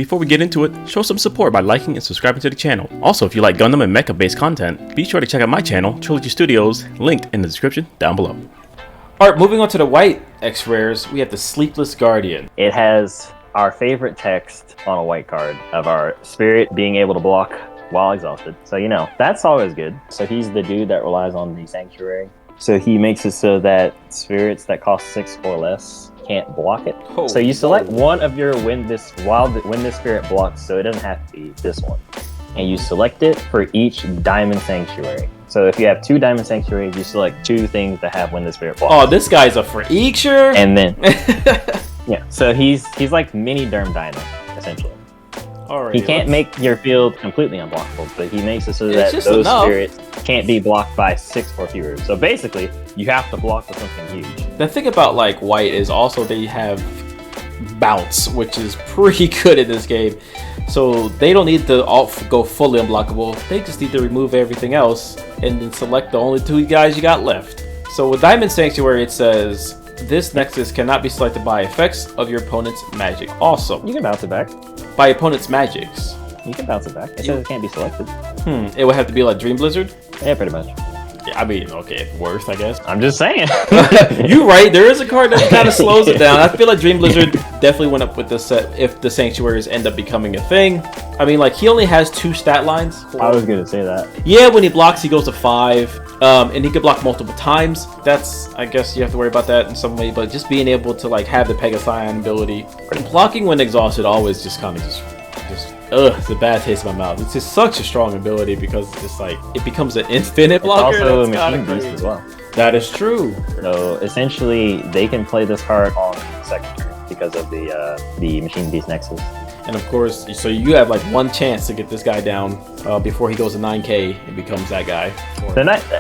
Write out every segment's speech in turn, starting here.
Before we get into it, show some support by liking and subscribing to the channel. Also, if you like Gundam and Mecha based content, be sure to check out my channel, TriloG Studios, linked in the description down below. Alright, moving on to the white X-Rares, we have the Sleepless Guardian. It has our favorite text on a white card of our spirit being able to block while exhausted. So, you know, that's always good. So he's the dude that relies on the sanctuary. So he makes it so that spirits that cost 6 or less can't block it. Oh, so you select one of your when this spirit blocks, so it doesn't have to be this one. And you select it for each diamond sanctuary. So if you have 2 diamond sanctuaries, you select 2 things that have when the spirit blocks. Oh, this guy's a freaksure. And then yeah, so he's like mini Derm Dino, essentially. Alright, he can't make your field completely unblockable, but he makes it so that those enough. spirits can't be blocked by 6 or fewer. So basically, you have to block with something huge. The thing about like white is also they have bounce, which is pretty good in this game. So they don't need to all go fully unblockable. They just need to remove everything else and then select the only 2 guys you got left. So with Diamond Sanctuary, it says this Nexus cannot be selected by effects of your opponent's magic. Awesome. You can bounce it back. By opponent's magics. You can bounce it back. It says it can't be selected. It would have to be like Dream Blizzard? Yeah, pretty much. Yeah, I mean, okay, worth, I guess. I'm just saying. You're right, there is a card that kind of slows it down. I feel like Dream Blizzard definitely went up with this set if the Sanctuaries end up becoming a thing. I mean, like, he only has 2 stat lines. I was gonna say that. Yeah, when he blocks, he goes to 5. And he could block multiple times. That's, I guess you have to worry about that in some way, but just being able to, like, have the Pegasion ability. Blocking when exhausted always just kind of just it's a bad taste in my mouth. It's just such a strong ability because it's just like, it becomes an infinite blocker. It's also That's a machine beast as well. That is true. So essentially, they can play this card on the second turn because of the machine beast nexus. And of course, so you have like 1 chance to get this guy down before he goes to 9k and becomes that guy.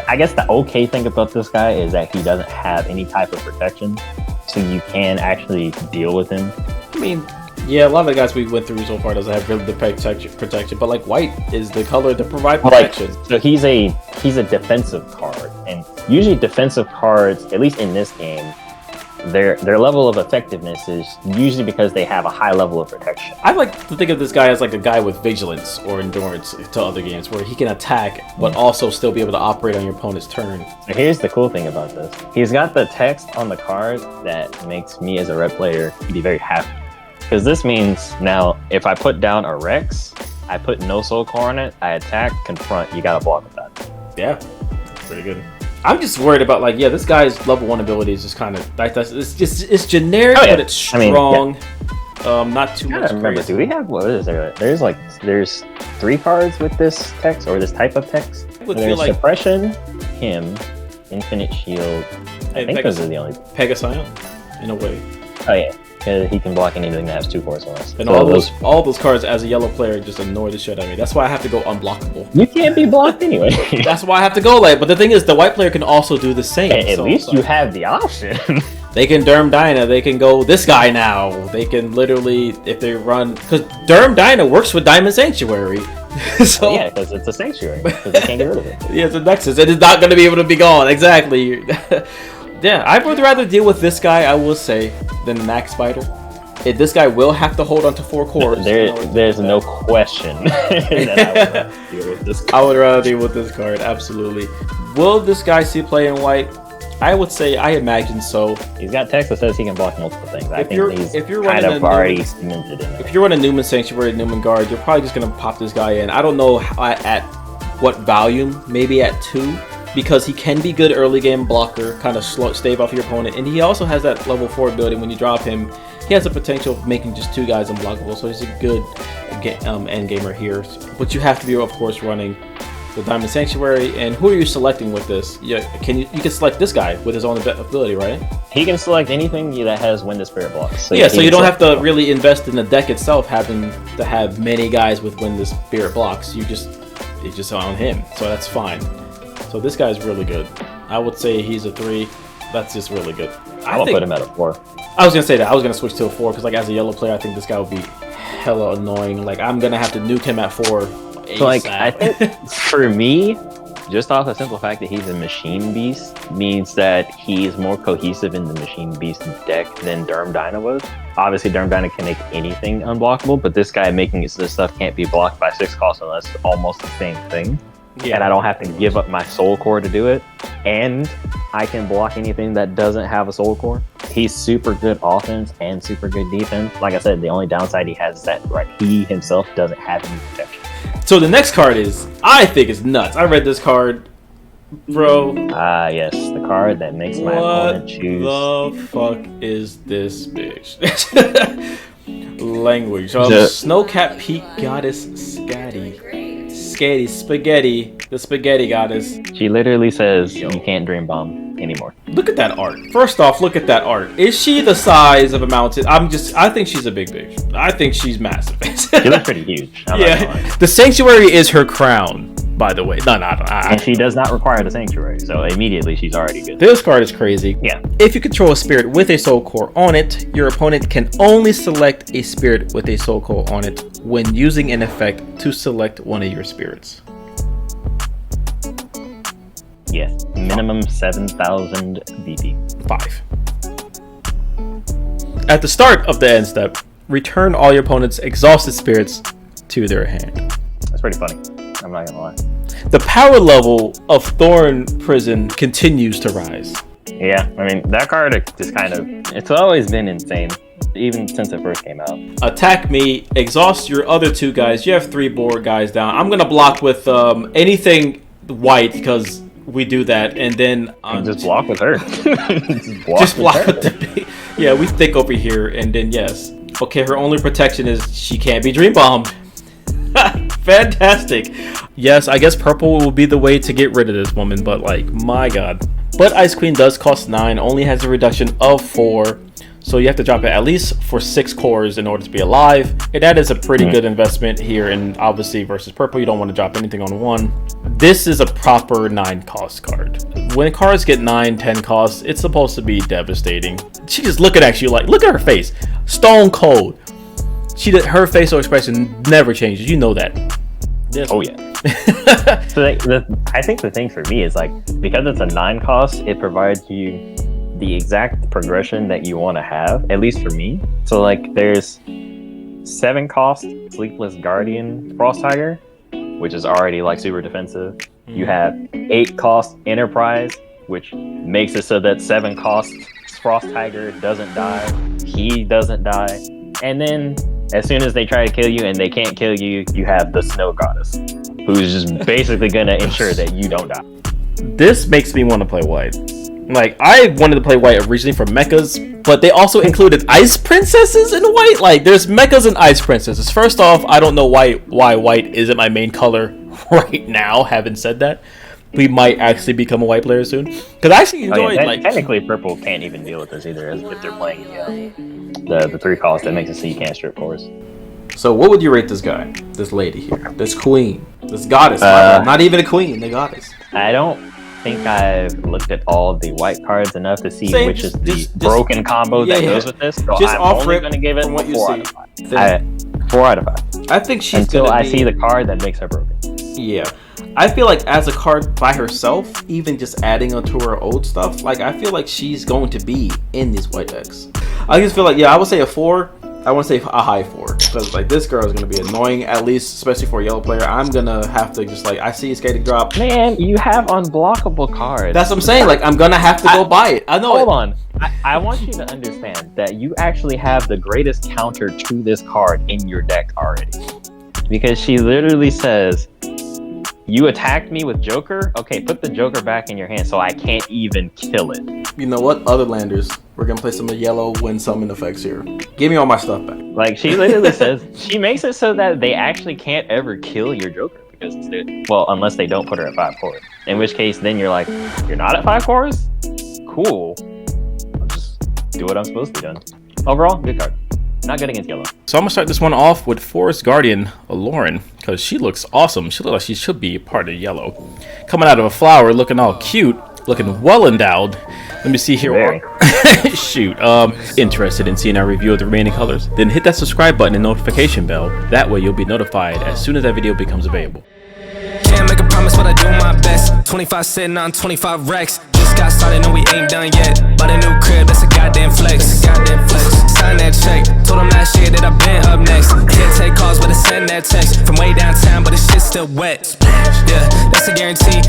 I guess the okay thing about this guy is that he doesn't have any type of protection, so you can actually deal with him. I mean, yeah, a lot of the guys we went through so far doesn't have really the protection, but like white is the color to provide protection. So he's a defensive card, and usually defensive cards, at least in this game, their level of effectiveness is usually because they have a high level of protection. I like to think of this guy as like a guy with vigilance or endurance to other games, where he can attack but also still be able to operate on your opponent's turn. So here's the cool thing about this: he's got the text on the card that makes me as a red player be very happy. Because this means now, if I put down a Rex, I put no soul core on it, I attack, confront, you gotta block with that. Yeah, that's pretty good. I'm just worried about like, yeah, this guy's level 1 ability is just kind of like it's generic, but it's strong. Not too much. Remember, do we have what is there? There's 3 cards with this text or this type of text. There's like suppression, him, infinite shield. I think those are the only. Pegasion, in a way. Oh yeah. He can block anything that has 2 cores or less. And so all those cards as a yellow player just annoy the shit out of me. That's why I have to go unblockable. You can't be blocked anyway. That's why I have to go late. But the thing is, the white player can also do the same. At least you have the option. They can Derm Dyna. They can go this guy now. They can literally, if they run, because Derm Dyna works with Diamond Sanctuary. So yeah, because it's a sanctuary. Because they can't get rid of it. Yeah, it's a Nexus. It is not going to be able to be gone. Exactly. Yeah, I would rather deal with this guy, I will say, than the Max Spider. This guy will have to hold on to 4 cores. There's no question that I would deal with this card. I would rather deal with this card, absolutely. Will this guy see play in white? I would say, I imagine so. He's got text that says he can block multiple things. I think he's kind of already cemented in there. If you're running Newman Sanctuary, Newman Guard, you're probably just going to pop this guy in. I don't know at what volume, maybe at 2. Because he can be good early game blocker, kind of stave off your opponent, and he also has that level 4 ability. When you drop him, he has the potential of making just 2 guys unblockable, so he's a good end gamer here. But you have to be, of course, running the Diamond Sanctuary. And who are you selecting with this? Yeah, you can select this guy with his own ability, right? He can select anything that has Wind the Spirit blocks. So yeah, so you don't have to really invest in the deck itself, having to have many guys with Wind the Spirit blocks. It's just on him, so that's fine. So this guy's really good. I would say he's a 3. That's just really good. I would put him at a 4. I was gonna say that. I was gonna switch to a 4 because, like, as a yellow player, I think this guy would be hella annoying. Like, I'm gonna have to nuke him at 4. So, like, I think for me, just off the simple fact that he's a machine beast means that he's more cohesive in the machine beast deck than Derm Dyna was. Obviously, Derm Dyna can make anything unblockable, but this guy making it so this stuff can't be blocked by 6 costs unless it's almost the same thing. Yeah. And I don't have to give up my soul core to do it. And I can block anything that doesn't have a soul core. He's super good offense and super good defense. Like I said, the only downside he has is that he himself doesn't have any protection. So the next card I think is nuts. I read this card, bro. Yes, the card that makes my opponent choose. What the fuck is this bitch? Language. Snowcat Peak Goddess Spaghetti, the spaghetti goddess. She literally says you can't dream bomb anymore. Look at that art. First off, look at that art. Is she the size of a mountain? I think she's a big bitch. I think she's massive. She looks pretty huge. Yeah. The sanctuary is her crown, by the way. No. And she does not require the sanctuary, so immediately she's already good. This card is crazy. Yeah. If you control a spirit with a soul core on it, your opponent can only select a spirit with a soul core on it when using an effect to select one of your spirits. Yes. Minimum 7,000 BP. 5. At the start of the end step, return all your opponent's exhausted spirits to their hand. That's pretty funny. I'm not gonna lie. The power level of Thorn Prison continues to rise. Yeah, I mean, that card just it's always been insane, even since it first came out. Attack me, exhaust your other 2 guys. You have 3 board guys down. I'm gonna block with anything white because we do that, and then just block with her. just block with the yeah, we think over here, and then yes. Okay, her only protection is she can't be dream bombed. Fantastic. Yes, I guess purple will be the way to get rid of this woman, but like, my god. But Ice Queen does cost 9, only has a reduction of 4, so you have to drop it at least for 6 cores in order to be alive. And that is a pretty good investment here, and obviously versus purple, you don't want to drop anything on 1. This is a proper 9 cost card. When cards get 9, 10 costs, it's supposed to be devastating. She just looking at you like, look at her face. Stone cold. Her facial expression never changes. You know that. Oh yeah. So I think the thing for me is like, because it's a 9 cost, it provides you the exact progression that you want to have, at least for me. So like, there's 7 cost Sleepless Guardian Frost Tiger, which is already like super defensive. You have 8 cost Enterprise, which makes it so that 7 cost Frost Tiger doesn't die. He doesn't die. And then as soon as they try to kill you and they can't kill you, you have the Snow Goddess, who's just basically gonna ensure that you don't die. This makes me want to play white. Like, I wanted to play white originally for mechas, but they also included ice princesses in white. Like, there's mechas and ice princesses. First off, I don't know why white isn't my main color right now. Having said that, we might actually become a white player soon. Because I actually enjoyed technically purple can't even deal with this either, if they're playing the 3 cost that makes it so you can't strip cores. So what would you rate this guy, this lady here, this queen, this goddess? Not even a queen, the goddess. I don't think I've looked at all of the white cards enough to see which is the broken combo that goes with this. So I'm only going to give it 4 out of 5. 4 out of 5. I think she's until I see the card that makes her broken. Yeah. I feel like as a card by herself, even just adding onto her old stuff, like I feel like she's going to be in these white decks. I just feel like, I would say a 4. I want to say a high 4, because like this girl is going to be annoying, at least especially for a yellow player. I'm going to have to just like, I see a skating drop. Man, you have unblockable cards. That's what I'm saying. Like, I'm going to have to go buy it. I know. Hold on. I want you to understand that you actually have the greatest counter to this card in your deck already. Because she literally says, you attacked me with Joker? Okay, put the Joker back in your hand so I can't even kill it. You know what? Other landers, we're going to play some of yellow wind summon effects here. Give me all my stuff back. Like, she literally says, she makes it so that they actually can't ever kill your Joker. Because, unless they don't put her at 5 cores. In which case, then you're like, you're not at 5 cores? Cool. I'll just do what I'm supposed to be doing. Overall, good card. Not good against yellow. So I'm gonna start this one off with Forest Guardian Lauren, because she looks awesome. She looks like she should be part of yellow. Coming out of a flower, looking all cute, looking well endowed. Let me see here. Shoot. Interested in seeing our review of the remaining colors? Then hit that subscribe button and notification bell. That way you'll be notified as soon as that video becomes available. can't make a promise, but I do my best. 25 sitting on 25 racks. Just got started, no we ain't done yet. Bought a new crib, that's a goddamn flex. Sign that check, told them last year that I been up next. Can't take calls, but I send that text from way downtown, but the shit's still wet. Yeah, that's a guarantee.